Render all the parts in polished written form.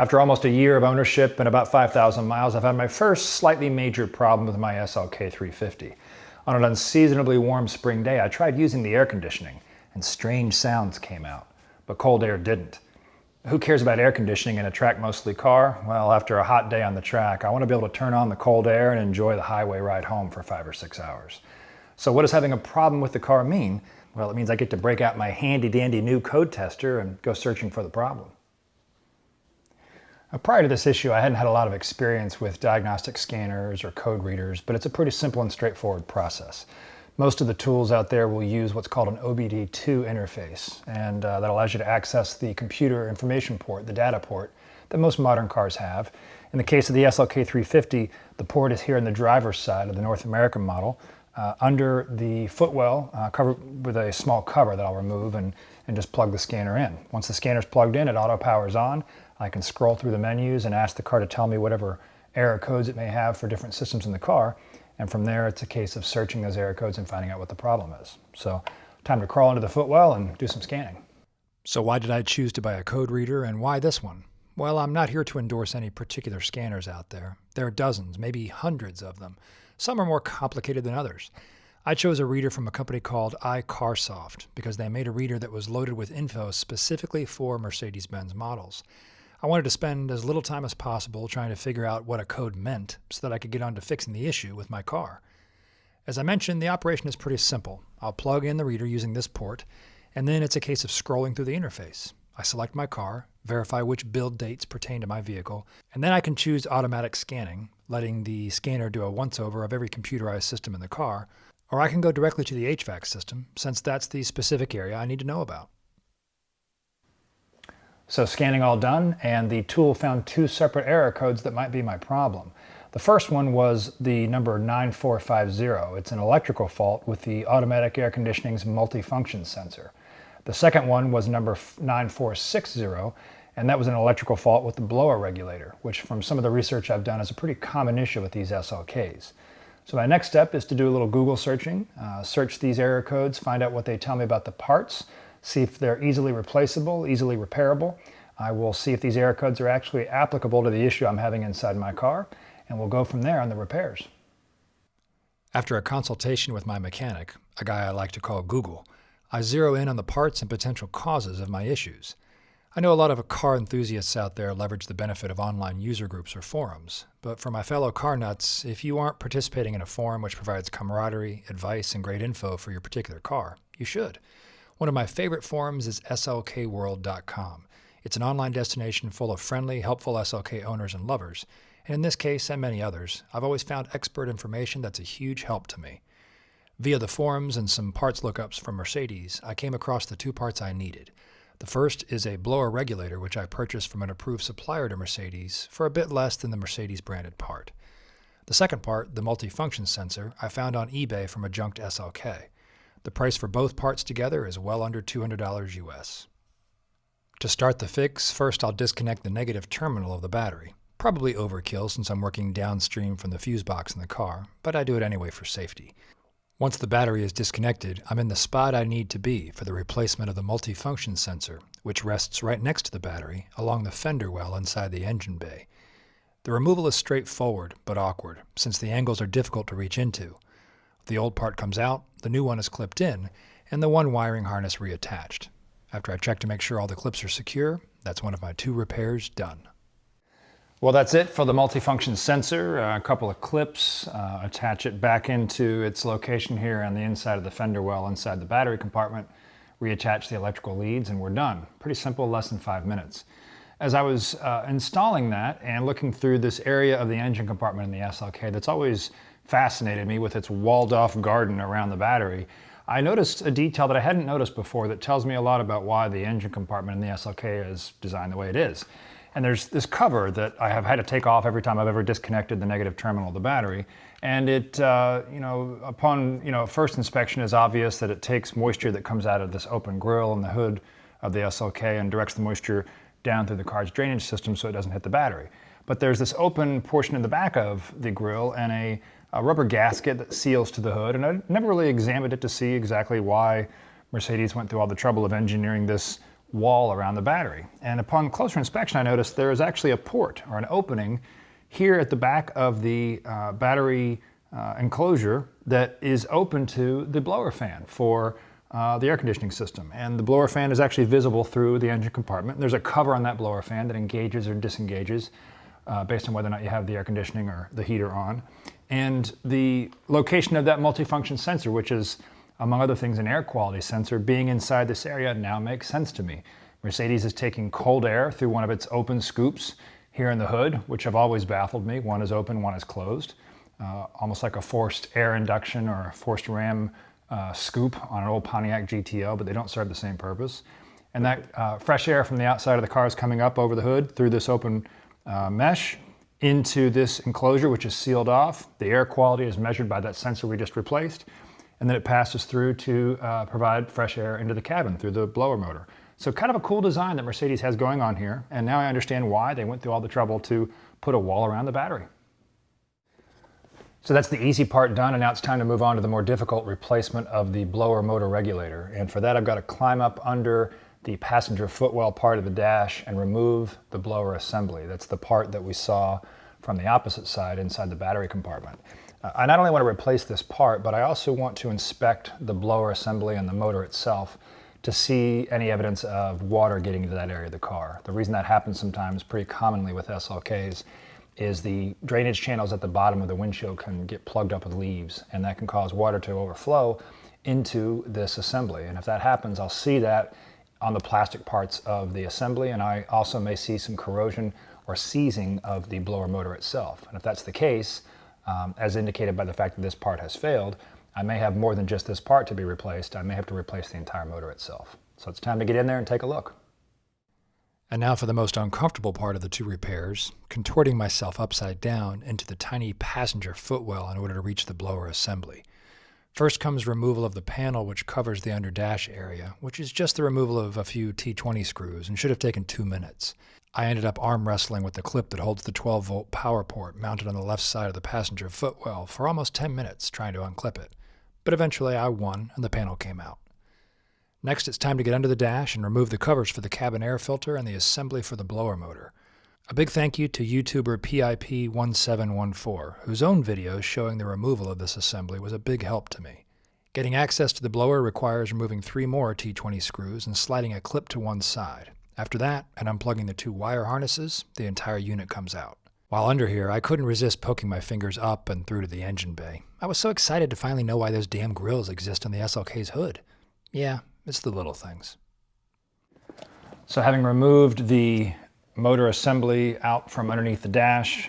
After almost a year of ownership and about 5,000 miles, I've had my first slightly major problem with my SLK350. On an unseasonably warm spring day, I tried using the air conditioning, and strange sounds came out, but cold air didn't. Who cares about air conditioning in a track-mostly car? Well, after a hot day on the track, I want to be able to turn on the cold air and enjoy the highway ride home for 5 or 6 hours. So what does having a problem with the car mean? Well, it means I get to break out my handy-dandy new code tester and go searching for the problem. Prior to this issue, I hadn't had a lot of experience with diagnostic scanners or code readers, but it's a pretty simple and straightforward process. Most of the tools out there will use what's called an OBD interface, and that allows you to access the computer information port, the data port, that most modern cars have. In the case of the SLK350, the port is here on the driver's side of the North American model, under the footwell, covered with a small cover that I'll remove and just plug the scanner in. Once the scanner's plugged in, it auto powers on. I can scroll through the menus and ask the car to tell me whatever error codes it may have for different systems in the car. And from there, it's a case of searching those error codes and finding out what the problem is. So, time to crawl into the footwell and do some scanning. So why did I choose to buy a code reader, and why this one? Well, I'm not here to endorse any particular scanners out there. There are dozens, maybe hundreds of them. Some are more complicated than others. I chose a reader from a company called iCarsoft because they made a reader that was loaded with info specifically for Mercedes-Benz models. I wanted to spend as little time as possible trying to figure out what a code meant so that I could get on to fixing the issue with my car. As I mentioned, the operation is pretty simple. I'll plug in the reader using this port, and then it's a case of scrolling through the interface. I select my car, verify which build dates pertain to my vehicle, and then I can choose automatic scanning, letting the scanner do a once-over of every computerized system in the car, or I can go directly to the HVAC system, since that's the specific area I need to know about. So scanning all done, and the tool found 2 separate error codes that might be my problem. The first one was the number 9450. It's an electrical fault with the automatic air conditioning's multifunction sensor. The second one was number 9460, and that was an electrical fault with the blower regulator, which from some of the research I've done is a pretty common issue with these SLKs. So my next step is to do a little Google searching, search these error codes, find out what they tell me about the parts, see if they're easily replaceable, easily repairable. I will see if these error codes are actually applicable to the issue I'm having inside my car, and we'll go from there on the repairs. After a consultation with my mechanic, a guy I like to call Google, I zero in on the parts and potential causes of my issues. I know a lot of car enthusiasts out there leverage the benefit of online user groups or forums, but for my fellow car nuts, if you aren't participating in a forum which provides camaraderie, advice, and great info for your particular car, you should. One of my favorite forums is slkworld.com. It's an online destination full of friendly, helpful SLK owners and lovers, and in this case and many others, I've always found expert information that's a huge help to me. Via the forums and some parts lookups from Mercedes, I came across the 2 parts I needed. The first is a blower regulator, which I purchased from an approved supplier to Mercedes for a bit less than the Mercedes branded part. The second part, the multifunction sensor, I found on eBay from a junked SLK. The price for both parts together is well under $200 US. To start the fix, first I'll disconnect the negative terminal of the battery. Probably overkill since I'm working downstream from the fuse box in the car, but I do it anyway for safety. Once the battery is disconnected, I'm in the spot I need to be for the replacement of the multifunction sensor, which rests right next to the battery along the fender well inside the engine bay. The removal is straightforward but awkward, since the angles are difficult to reach into. The old part comes out, the new one is clipped in, and the one wiring harness reattached. After I check to make sure all the clips are secure, that's one of my 2 repairs done. Well, that's it for the multifunction sensor. A couple of clips, attach it back into its location here on the inside of the fender well inside the battery compartment, reattach the electrical leads, and we're done. Pretty simple, less than 5 minutes. As I was installing that and looking through this area of the engine compartment in the SLK that's always fascinated me with its walled-off garden around the battery, I noticed a detail that I hadn't noticed before that tells me a lot about why the engine compartment in the SLK is designed the way it is. And there's this cover that I have had to take off every time I've ever disconnected the negative terminal of the battery. And it, upon first inspection is obvious that it takes moisture that comes out of this open grill in the hood of the SLK and directs the moisture down through the car's drainage system so it doesn't hit the battery. But there's this open portion in the back of the grill and a rubber gasket that seals to the hood. And I never really examined it to see exactly why Mercedes went through all the trouble of engineering this wall around the battery. And upon closer inspection, I noticed there is actually a port or an opening here at the back of the battery enclosure that is open to the blower fan for the air conditioning system. And the blower fan is actually visible through the engine compartment. There's a cover on that blower fan that engages or disengages based on whether or not you have the air conditioning or the heater on. And the location of that multifunction sensor, which is, among other things, an air quality sensor, being inside this area now makes sense to me. Mercedes is taking cold air through one of its open scoops here in the hood, which have always baffled me. One is open, one is closed. Almost like a forced air induction or a forced ram scoop on an old Pontiac GTO, but they don't serve the same purpose. And that fresh air from the outside of the car is coming up over the hood through this open mesh into this enclosure, which is sealed off. The air quality is measured by that sensor we just replaced, and then it passes through to provide fresh air into the cabin through the blower motor. So kind of a cool design that Mercedes has going on here, and now I understand why they went through all the trouble to put a wall around the battery. So that's the easy part done, and now it's time to move on to the more difficult replacement of the blower motor regulator. And for that, I've got to climb up under the passenger footwell part of the dash and remove the blower assembly. That's the part that we saw from the opposite side inside the battery compartment. I not only want to replace this part, but I also want to inspect the blower assembly and the motor itself to see any evidence of water getting into that area of the car. The reason that happens sometimes, pretty commonly with SLKs, is the drainage channels at the bottom of the windshield can get plugged up with leaves, and that can cause water to overflow into this assembly. And if that happens, I'll see that on the plastic parts of the assembly, and I also may see some corrosion or seizing of the blower motor itself. And if that's the case, as indicated by the fact that this part has failed, I may have more than just this part to be replaced. I may have to replace the entire motor itself. So it's time to get in there and take a look. And now for the most uncomfortable part of the two repairs, contorting myself upside down into the tiny passenger footwell in order to reach the blower assembly. First comes removal of the panel which covers the under dash area, which is just the removal of a few T20 screws and should have taken 2 minutes. I ended up arm wrestling with the clip that holds the 12-volt power port mounted on the left side of the passenger footwell for almost 10 minutes trying to unclip it. But eventually I won and the panel came out. Next, it's time to get under the dash and remove the covers for the cabin air filter and the assembly for the blower motor. A big thank you to YouTuber PIP1714, whose own video showing the removal of this assembly was a big help to me. Getting access to the blower requires removing 3 more T20 screws and sliding a clip to one side. After that, and unplugging the 2 wire harnesses, the entire unit comes out. While under here, I couldn't resist poking my fingers up and through to the engine bay. I was so excited to finally know why those damn grills exist on the SLK's hood. Yeah, it's the little things. So having removed the motor assembly out from underneath the dash,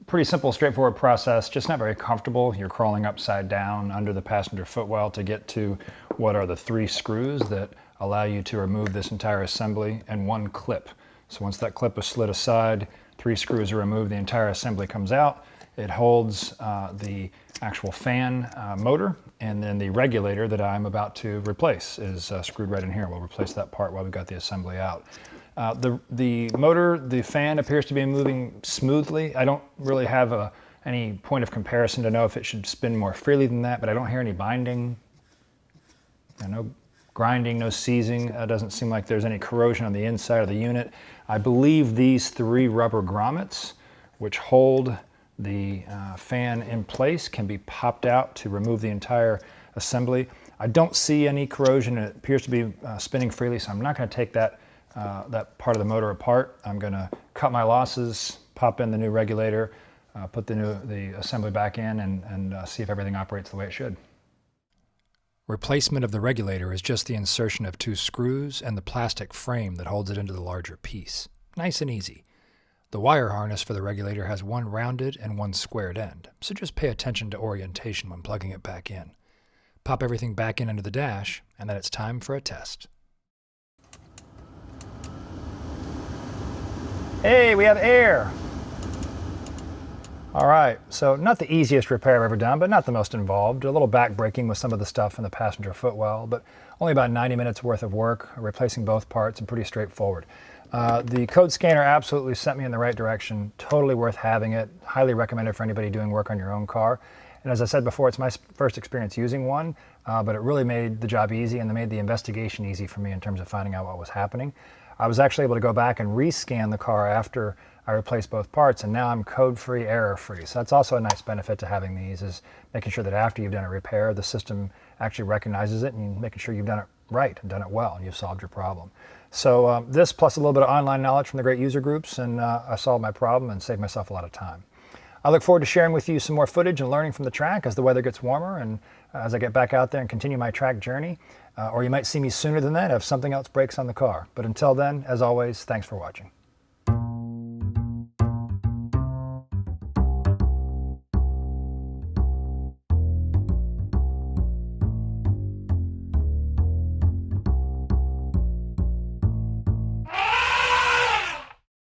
pretty simple, straightforward process, just not very comfortable. You're crawling upside down under the passenger footwell to get to what are the 3 screws that allow you to remove this entire assembly and 1 clip. So once that clip is slid aside, 3 screws are removed, the entire assembly comes out. It holds the actual fan motor, and then the regulator that I'm about to replace is screwed right in here. We'll replace that part while we've got the assembly out. The motor, the fan appears to be moving smoothly. I don't really have any point of comparison to know if it should spin more freely than that, but I don't hear any binding, no grinding, no seizing. It doesn't seem like there's any corrosion on the inside of the unit. I believe these 3 rubber grommets, which hold the fan in place, can be popped out to remove the entire assembly. I don't see any corrosion. It appears to be spinning freely, so I'm not going to take that part of the motor apart. I'm going to cut my losses, pop in the new regulator, put the assembly back in, and see if everything operates the way it should. Replacement of the regulator is just the insertion of 2 screws and the plastic frame that holds it into the larger piece. Nice and easy. The wire harness for the regulator has 1 rounded and 1 squared end, so just pay attention to orientation when plugging it back in. Pop everything back in under the dash, and then it's time for a test. Hey, we have air! All right, so not the easiest repair I've ever done, but not the most involved. A little back breaking with some of the stuff in the passenger footwell, but only about 90 minutes worth of work, replacing both parts, and pretty straightforward. The code scanner absolutely sent me in the right direction. Totally worth having it. Highly recommended for anybody doing work on your own car. And as I said before, it's my first experience using one. but it really made the job easy and it made the investigation easy for me in terms of finding out what was happening. I was actually able to go back and rescan the car after I replaced both parts, and now I'm code-free, error-free. So that's also a nice benefit to having these, is making sure that after you've done a repair, the system actually recognizes it and making sure you've done it right and done it well and you've solved your problem. So this plus a little bit of online knowledge from the great user groups, and I solved my problem and saved myself a lot of time. I look forward to sharing with you some more footage and learning from the track as the weather gets warmer and as I get back out there and continue my track journey. Or you might see me sooner than that if something else breaks on the car. But until then, as always, thanks for watching.